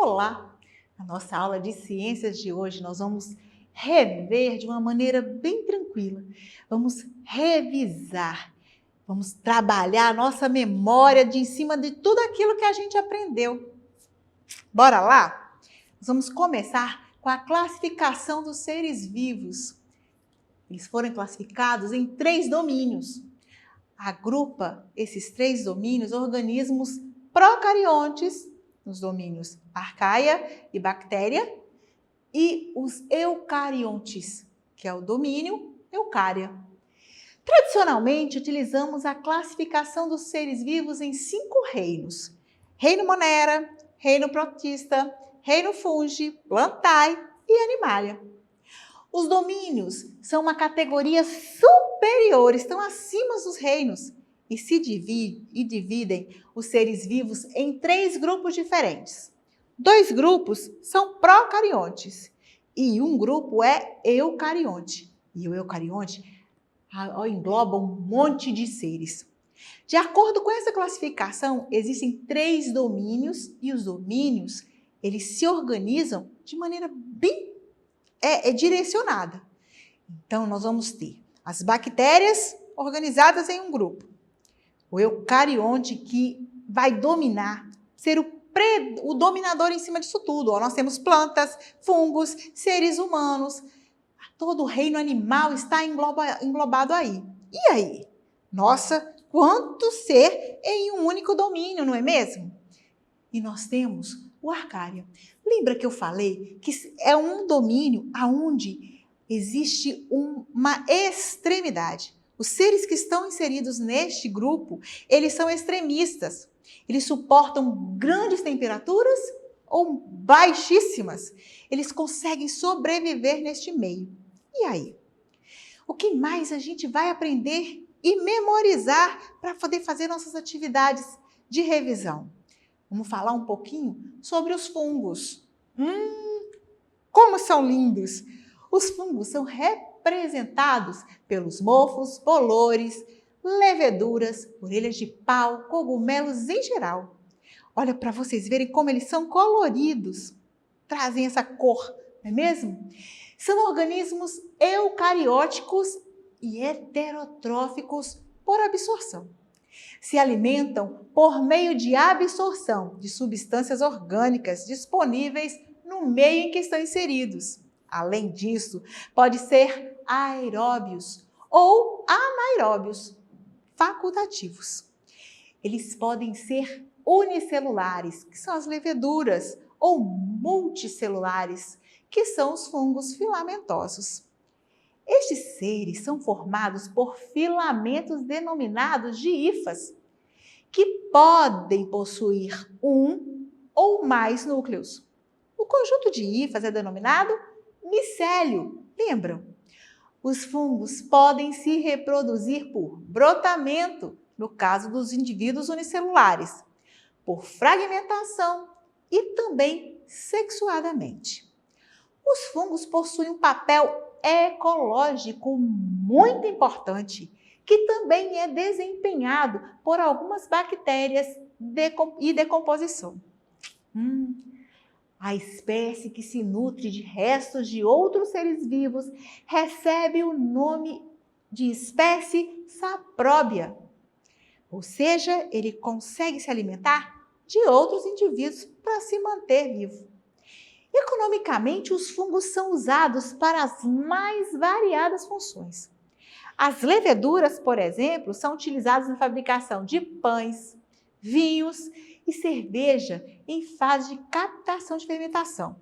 Olá! Na nossa aula de ciências de hoje, nós vamos rever de uma maneira bem tranquila. Vamos revisar, vamos trabalhar a nossa memória em cima de tudo aquilo que a gente aprendeu. Bora lá? Nós vamos começar com a classificação dos seres vivos. Eles foram classificados em 3 domínios. Agrupa esses 3 domínios organismos procariontes, nos domínios arcaia e bactéria, e os eucariontes, que é o domínio eucária. Tradicionalmente, utilizamos a classificação dos seres vivos em 5 reinos: reino Monera, reino Protista, reino Fungi, Plantae e Animalia. Os domínios são uma categoria superior, estão acima dos reinos e dividem os seres vivos em 3 grupos diferentes. 2 grupos são procariontes e um grupo é eucarionte. E o eucarionte engloba um monte de seres. De acordo com essa classificação, existem 3 domínios e os domínios eles se organizam de maneira bem direcionada. Então, nós vamos ter as bactérias organizadas em um grupo. O eucarionte que vai dominar, ser o dominador em cima disso tudo. Nós temos plantas, fungos, seres humanos. Todo o reino animal está englobado aí. E aí? Nossa, quanto ser em um único domínio, não é mesmo? E nós temos o arcária. Lembra que eu falei que é um domínio onde existe uma extremidade. Os seres que estão inseridos neste grupo, eles são extremistas. Eles suportam grandes temperaturas ou baixíssimas. Eles conseguem sobreviver neste meio. E aí? O que mais a gente vai aprender e memorizar para poder fazer nossas atividades de revisão? Vamos falar um pouquinho sobre os fungos. Como são lindos! Os fungos são representados pelos mofos, bolores, leveduras, orelhas de pau, cogumelos em geral. Olha para vocês verem como eles são coloridos, trazem essa cor, não é mesmo? São organismos eucarióticos e heterotróficos por absorção. Se alimentam por meio de absorção de substâncias orgânicas disponíveis no meio em que estão inseridos. Além disso, pode ser aeróbios ou anaeróbios, facultativos. Eles podem ser unicelulares, que são as leveduras, ou multicelulares, que são os fungos filamentosos. Estes seres são formados por filamentos denominados de hifas, que podem possuir um ou mais núcleos. O conjunto de hifas é denominado micélio. Lembram? Os fungos podem se reproduzir por brotamento, no caso dos indivíduos unicelulares, por fragmentação e também sexuadamente. Os fungos possuem um papel ecológico muito importante, que também é desempenhado por algumas bactérias e decomposição. A espécie que se nutre de restos de outros seres vivos recebe o nome de espécie sapróbia. Ou seja, ele consegue se alimentar de outros indivíduos para se manter vivo. Economicamente, os fungos são usados para as mais variadas funções. As leveduras, por exemplo, são utilizadas na fabricação de pães, vinhos e cerveja em fase de captação de fermentação.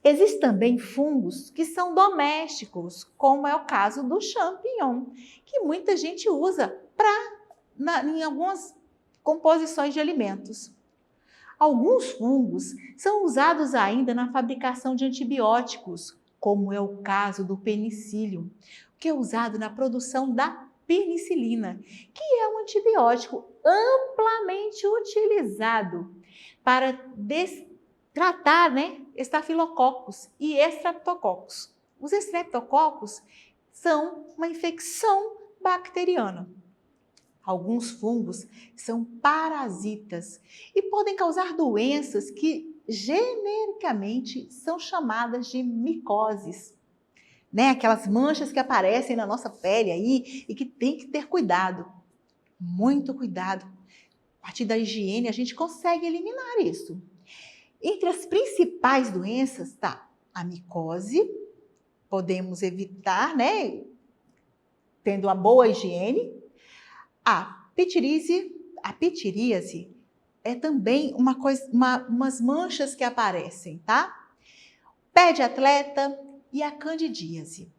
Existem também fungos que são domésticos, como é o caso do champignon, que muita gente usa em algumas composições de alimentos. Alguns fungos são usados ainda na fabricação de antibióticos, como é o caso do penicillium, que é usado na produção da penicilina, que é um antibiótico amplamente utilizado para tratar estafilococos e estreptococos. Os estreptococos são uma infecção bacteriana. Alguns fungos são parasitas e podem causar doenças que genericamente são chamadas de micoses, né? Aquelas manchas que aparecem na nossa pele aí e que tem que ter cuidado, muito cuidado. A partir da higiene a gente consegue eliminar isso. Entre as principais doenças está a micose, podemos evitar, né? Tendo uma boa higiene. A pitiríase é também umas manchas que aparecem, tá? Pé de atleta e a candidíase,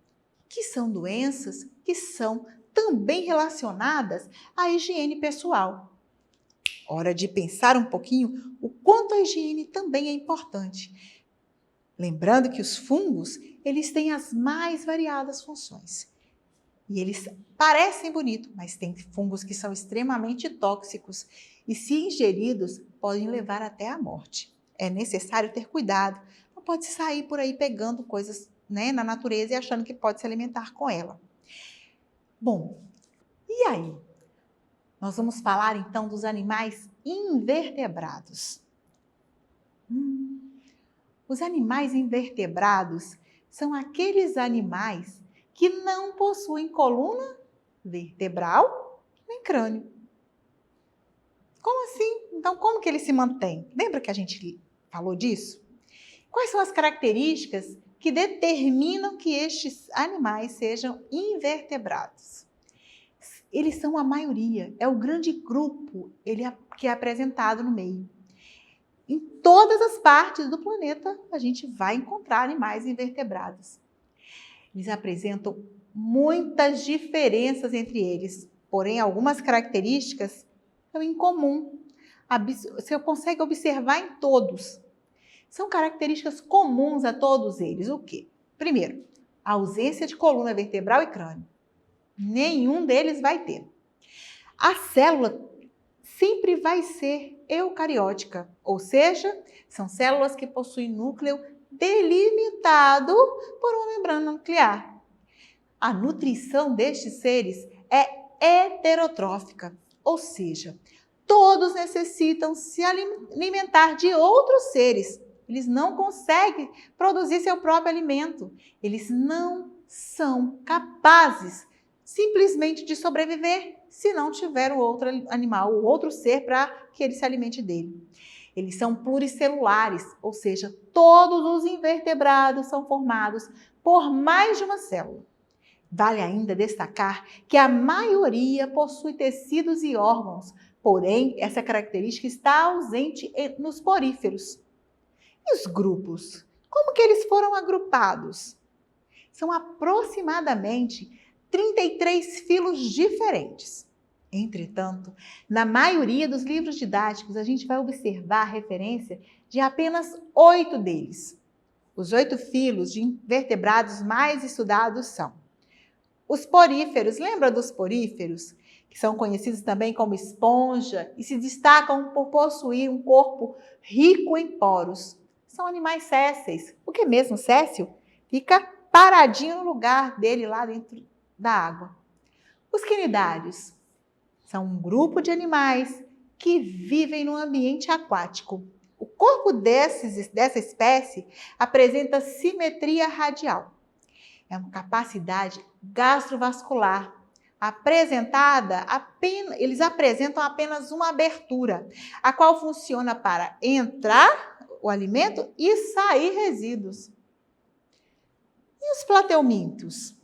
que são doenças que são também relacionadas à higiene pessoal. Hora de pensar um pouquinho o quanto a higiene também é importante. Lembrando que os fungos, eles têm as mais variadas funções. E eles parecem bonitos, mas tem fungos que são extremamente tóxicos e, se ingeridos, podem levar até à morte. É necessário ter cuidado. Não pode sair por aí pegando coisas, né, na natureza e achando que pode se alimentar com ela. Bom, e aí? Nós vamos falar então dos animais invertebrados. Os animais invertebrados são aqueles animais que não possuem coluna vertebral nem crânio. Como assim? Então, como que ele se mantém? Lembra que a gente falou disso? Quais são as características que determinam que estes animais sejam invertebrados? Eles são a maioria, é o grande grupo que é apresentado no meio. Em todas as partes do planeta, a gente vai encontrar animais invertebrados. Eles apresentam muitas diferenças entre eles, porém algumas características são em comum. Você consegue observar em todos. São características comuns a todos eles. O quê? Primeiro, a ausência de coluna vertebral e crânio. Nenhum deles vai ter. A célula sempre vai ser eucariótica, ou seja, são células que possuem núcleo delimitado por uma membrana nuclear. A nutrição destes seres é heterotrófica, ou seja, todos necessitam se alimentar de outros seres. Eles não conseguem produzir seu próprio alimento. Eles não são capazes simplesmente de sobreviver se não tiver o outro animal, o outro ser para que ele se alimente dele. Eles são pluricelulares, ou seja, todos os invertebrados são formados por mais de uma célula. Vale ainda destacar que a maioria possui tecidos e órgãos, porém, essa característica está ausente nos poríferos. E os grupos? Como que eles foram agrupados? São aproximadamente 33 filos diferentes. Entretanto, na maioria dos livros didáticos, a gente vai observar a referência de apenas 8 deles. Os 8 filos de invertebrados mais estudados são os poríferos. Lembra dos poríferos? Que são conhecidos também como esponja e se destacam por possuir um corpo rico em poros. São animais sésseis. O que é mesmo séssil? Fica paradinho no lugar dele lá dentro da água. Os quinidários são um grupo de animais que vivem no ambiente aquático. O corpo dessa espécie apresenta simetria radial. É uma capacidade gastrovascular. Eles apresentam apenas uma abertura, a qual funciona para entrar o alimento e sair resíduos. E os plateumintos?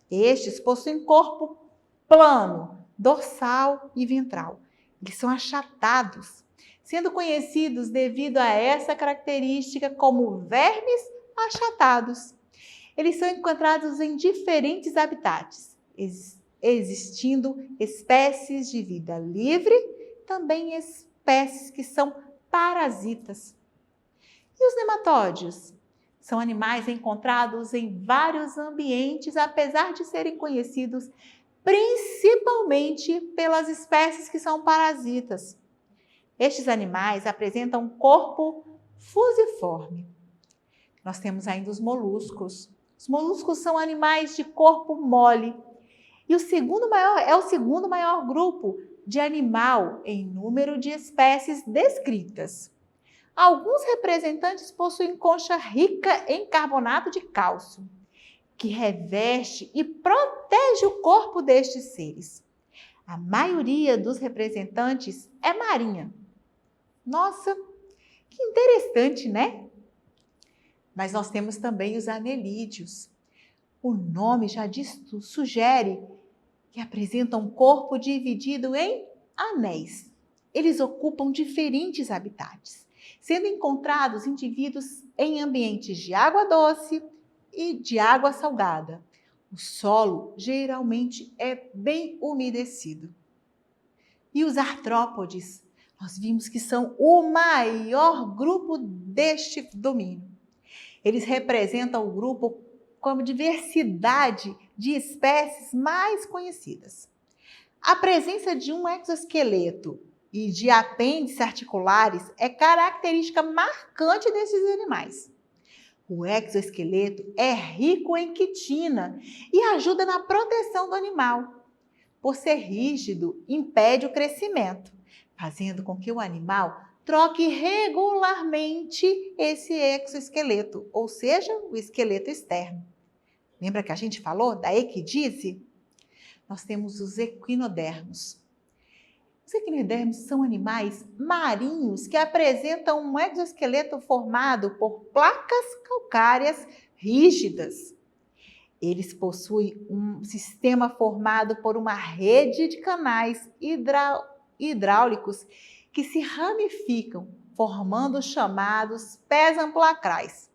Estes possuem corpo plano, dorsal e ventral. Eles são achatados, sendo conhecidos devido a essa característica como vermes achatados. Eles são encontrados em diferentes habitats, existindo espécies de vida livre, também espécies que são parasitas. E os nematóides? São animais encontrados em vários ambientes, apesar de serem conhecidos principalmente pelas espécies que são parasitas. Estes animais apresentam um corpo fusiforme. Nós temos ainda os moluscos. Os moluscos são animais de corpo mole. E é o segundo maior grupo de animal em número de espécies descritas. Alguns representantes possuem concha rica em carbonato de cálcio, que reveste e protege o corpo destes seres. A maioria dos representantes é marinha. Nossa, que interessante, né? Mas nós temos também os anelídeos. O nome já sugere que apresentam um corpo dividido em anéis. Eles ocupam diferentes habitats, sendo encontrados indivíduos em ambientes de água doce e de água salgada. O solo geralmente é bem umedecido. E os artrópodes, nós vimos que são o maior grupo deste domínio. Eles representam o grupo como diversidade de espécies mais conhecidas. A presença de um exoesqueleto e de apêndices articulares é característica marcante desses animais. O exoesqueleto é rico em quitina e ajuda na proteção do animal. Por ser rígido, impede o crescimento, fazendo com que o animal troque regularmente esse exoesqueleto, ou seja, o esqueleto externo. Lembra que a gente falou da equidise? Nós temos os equinodermos. Os equinodermos são animais marinhos que apresentam um exoesqueleto formado por placas calcárias rígidas. Eles possuem um sistema formado por uma rede de canais hidráulicos que se ramificam, formando os chamados pés amplacrais.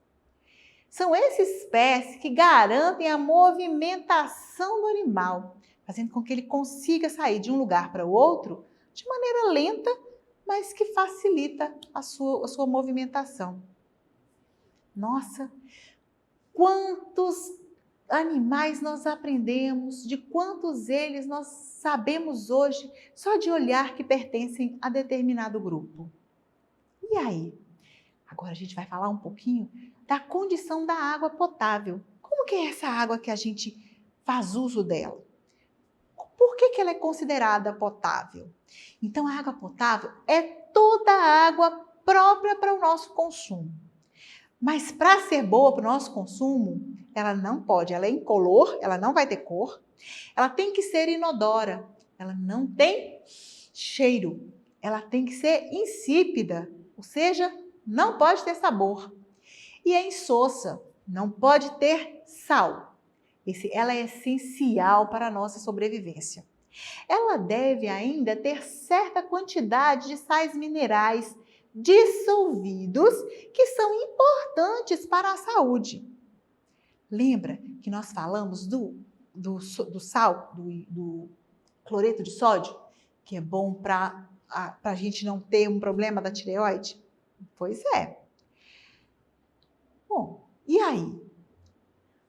São esses pés que garantem a movimentação do animal, fazendo com que ele consiga sair de um lugar para o outro de maneira lenta, mas que facilita a sua movimentação. Nossa, quantos animais nós aprendemos, de quantos eles nós sabemos hoje, só de olhar que pertencem a determinado grupo. E aí? Agora a gente vai falar um pouquinho da condição da água potável. Como que é essa água que a gente faz uso dela? Por que ela é considerada potável? Então, a água potável é toda a água própria para o nosso consumo. Mas para ser boa para o nosso consumo, ela não pode, ela é incolor, ela não vai ter cor, ela tem que ser inodora, ela não tem cheiro, ela tem que ser insípida, ou seja, não pode ter sabor. E é insossa, não pode ter sal. Ela é essencial para a nossa sobrevivência. Ela deve ainda ter certa quantidade de sais minerais dissolvidos que são importantes para a saúde. Lembra que nós falamos do sal, do cloreto de sódio, que é bom para a gente não ter um problema da tireoide? Pois é. Bom, e aí?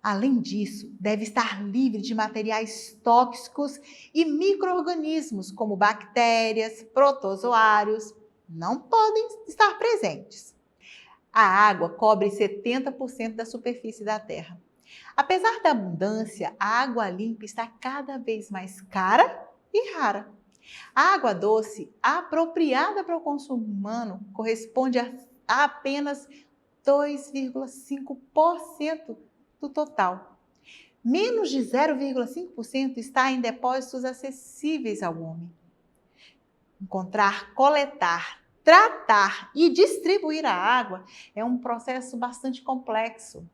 Além disso, deve estar livre de materiais tóxicos e micro-organismos, como bactérias, protozoários, não podem estar presentes. A água cobre 70% da superfície da Terra. Apesar da abundância, a água limpa está cada vez mais cara e rara. A água doce, apropriada para o consumo humano, corresponde a apenas 2,5% do total. Menos de 0,5% está em depósitos acessíveis ao homem. Encontrar, coletar, tratar e distribuir a água é um processo bastante complexo.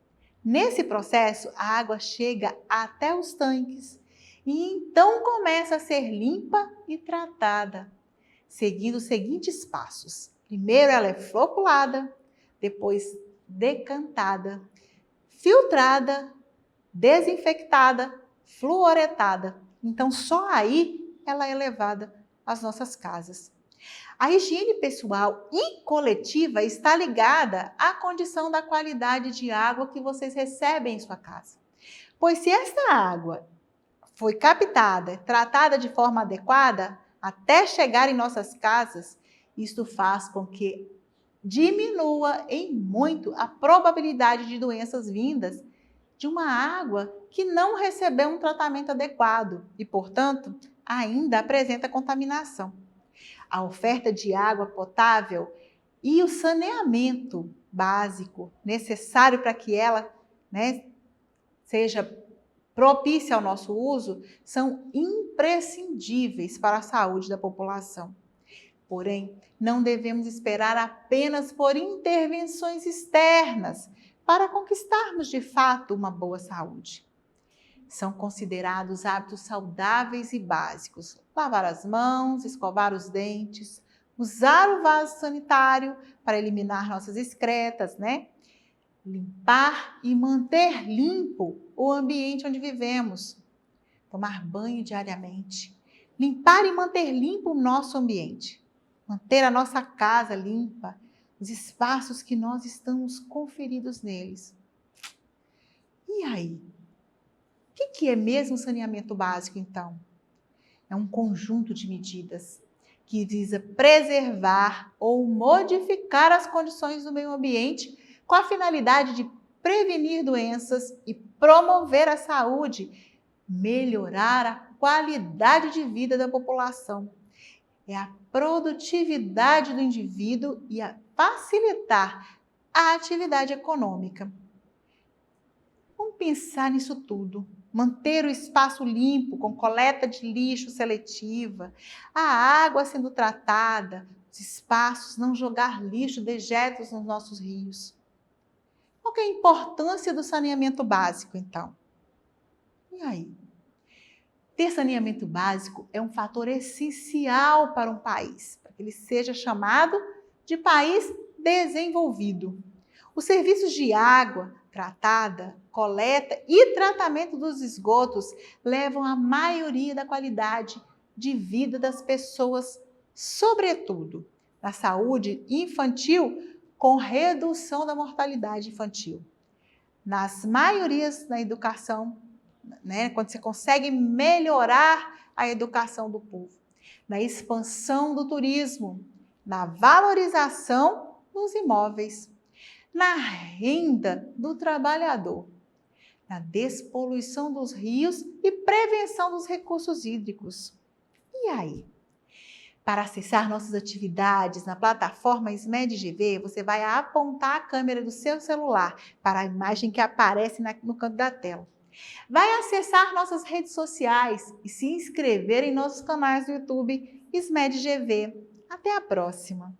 Nesse processo, a água chega até os tanques e então começa a ser limpa e tratada, seguindo os seguintes passos. Primeiro, ela é floculada, depois decantada, filtrada, desinfectada, fluoretada. Então, só aí ela é levada às nossas casas. A higiene pessoal e coletiva está ligada à condição da qualidade de água que vocês recebem em sua casa. Pois se essa água foi captada, tratada de forma adequada, até chegar em nossas casas, isto faz com que diminua em muito a probabilidade de doenças vindas de uma água que não recebeu um tratamento adequado e, portanto, ainda apresenta contaminação. A oferta de água potável E o saneamento básico necessário para que ela, seja propícia ao nosso uso são imprescindíveis para a saúde da população. Porém, não devemos esperar apenas por intervenções externas para conquistarmos de fato uma boa saúde. São considerados hábitos saudáveis e básicos: lavar as mãos, escovar os dentes, usar o vaso sanitário para eliminar nossas excretas, limpar e manter limpo o ambiente onde vivemos, tomar banho diariamente, limpar e manter limpo o nosso ambiente, manter a nossa casa limpa, os espaços que nós estamos conferidos neles. E aí? O que é mesmo saneamento básico, então? É um conjunto de medidas que visa preservar ou modificar as condições do meio ambiente com a finalidade de prevenir doenças e promover a saúde, melhorar a qualidade de vida da população. É a produtividade do indivíduo e a facilitar a atividade econômica. Vamos pensar nisso tudo. Manter o espaço limpo, com coleta de lixo seletiva, a água sendo tratada, os espaços, não jogar lixo, dejetos nos nossos rios. Qual que é a importância do saneamento básico, então? E aí? Ter saneamento básico é um fator essencial para um país, para que ele seja chamado de país desenvolvido. Os serviços de água tratada, coleta e tratamento dos esgotos levam a maioria da qualidade de vida das pessoas, sobretudo na saúde infantil, com redução da mortalidade infantil. Nas maiorias na educação, quando você consegue melhorar a educação do povo, na expansão do turismo, na valorização dos imóveis, na renda do trabalhador, na despoluição dos rios e prevenção dos recursos hídricos. E aí? Para acessar nossas atividades na plataforma SMED-GV, você vai apontar a câmera do seu celular para a imagem que aparece no canto da tela. Vai acessar nossas redes sociais e se inscrever em nossos canais do YouTube SMED-GV. Até a próxima!